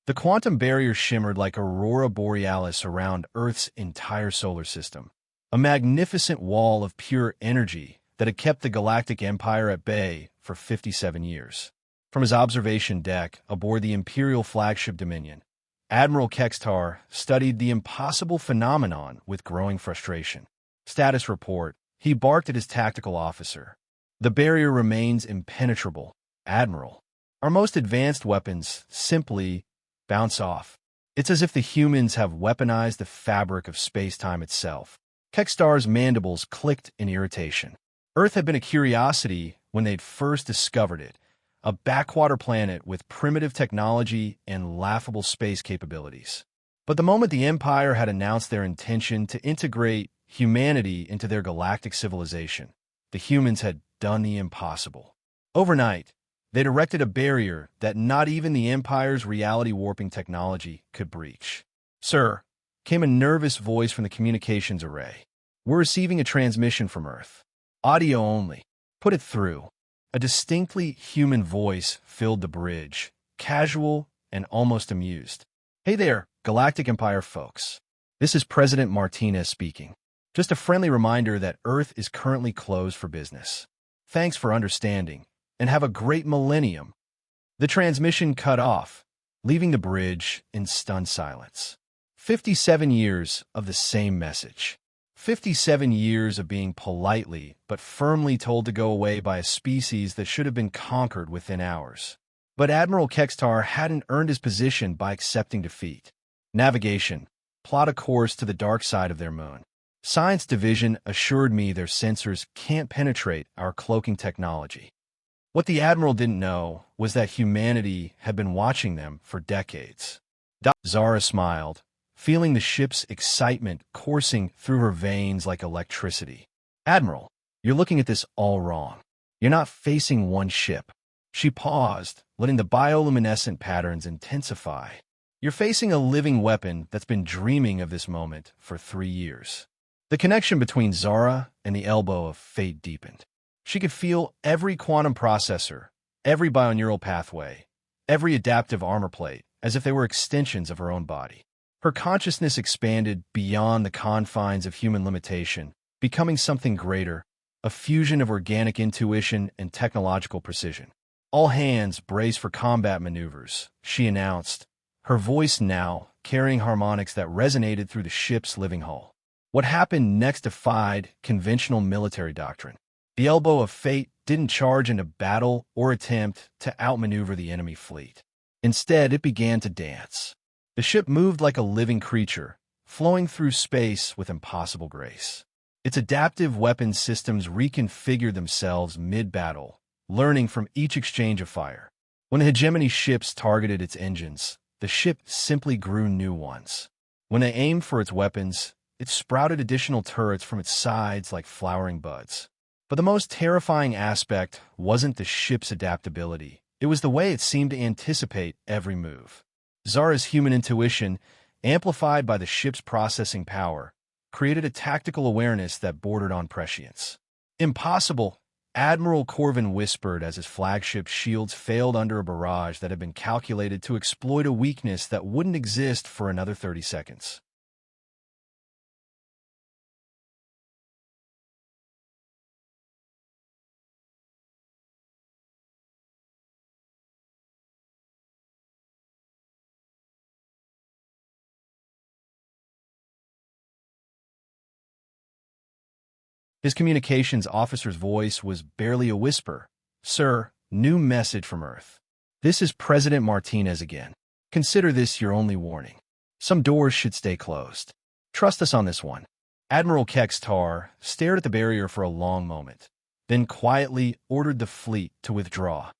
The quantum barrier shimmered like aurora borealis around Earth's entire solar system, a magnificent wall of pure energy that had kept the Galactic Empire at bay for 57 years. From his observation deck aboard the Imperial flagship Dominion, Admiral Kextar studied the impossible phenomenon with growing frustration. Status report. He barked at his tactical officer. The barrier remains impenetrable, Admiral. Our most advanced weapons simply bounce off. It's as if the humans have weaponized the fabric of space-time itself. Kextar's mandibles clicked in irritation. Earth had been a curiosity when they'd first discovered it, a backwater planet with primitive technology and laughable space capabilities. But the moment the Empire had announced their intention to integrate humanity into their galactic civilization, the humans had done the impossible. Overnight, they'd erected a barrier that not even the Empire's reality-warping technology could breach. "Sir," came a nervous voice from the communications array. "We're receiving a transmission from Earth. Audio only. Put it through." A distinctly human voice filled the bridge, casual and almost amused. "Hey there, Galactic Empire folks. This is President Martinez speaking. Just a friendly reminder that Earth is currently closed for business. Thanks for understanding, and have a great millennium." The transmission cut off, leaving the bridge in stunned silence. 57 years of the same message. 57 years of being politely but firmly told to go away by a species that should have been conquered within hours. But Admiral Kextar hadn't earned his position by accepting defeat. "Navigation. Plot a course to the dark side of their moon. Science Division assured me their sensors can't penetrate our cloaking technology." What the Admiral didn't know was that humanity had been watching them for decades. Zara smiled, feeling the ship's excitement coursing through her veins like electricity. "Admiral, you're looking at this all wrong. You're not facing one ship." She paused, letting the bioluminescent patterns intensify. "You're facing a living weapon that's been dreaming of this moment for 3 years." The connection between Zara and the elbow of fate deepened. She could feel every quantum processor, every bioneural pathway, every adaptive armor plate, as if they were extensions of her own body. Her consciousness expanded beyond the confines of human limitation, becoming something greater, a fusion of organic intuition and technological precision. "All hands brace for combat maneuvers," she announced, her voice now carrying harmonics that resonated through the ship's living hull. What happened next defied conventional military doctrine. The elbow of fate didn't charge into battle or attempt to outmaneuver the enemy fleet. Instead, it began to dance. The ship moved like a living creature, flowing through space with impossible grace. Its adaptive weapons systems reconfigured themselves mid-battle, learning from each exchange of fire. When the hegemony ships targeted its engines, the ship simply grew new ones. When they aimed for its weapons, it sprouted additional turrets from its sides like flowering buds. But the most terrifying aspect wasn't the ship's adaptability. It was the way it seemed to anticipate every move. Zara's human intuition, amplified by the ship's processing power, created a tactical awareness that bordered on prescience. "Impossible," Admiral Corvin whispered as his flagship shields failed under a barrage that had been calculated to exploit a weakness that wouldn't exist for another 30 seconds. His communications officer's voice was barely a whisper. "Sir, new message from Earth. This is President Martinez again. Consider this your only warning. Some doors should stay closed. Trust us on this one." Admiral Kextar stared at the barrier for a long moment, then quietly ordered the fleet to withdraw.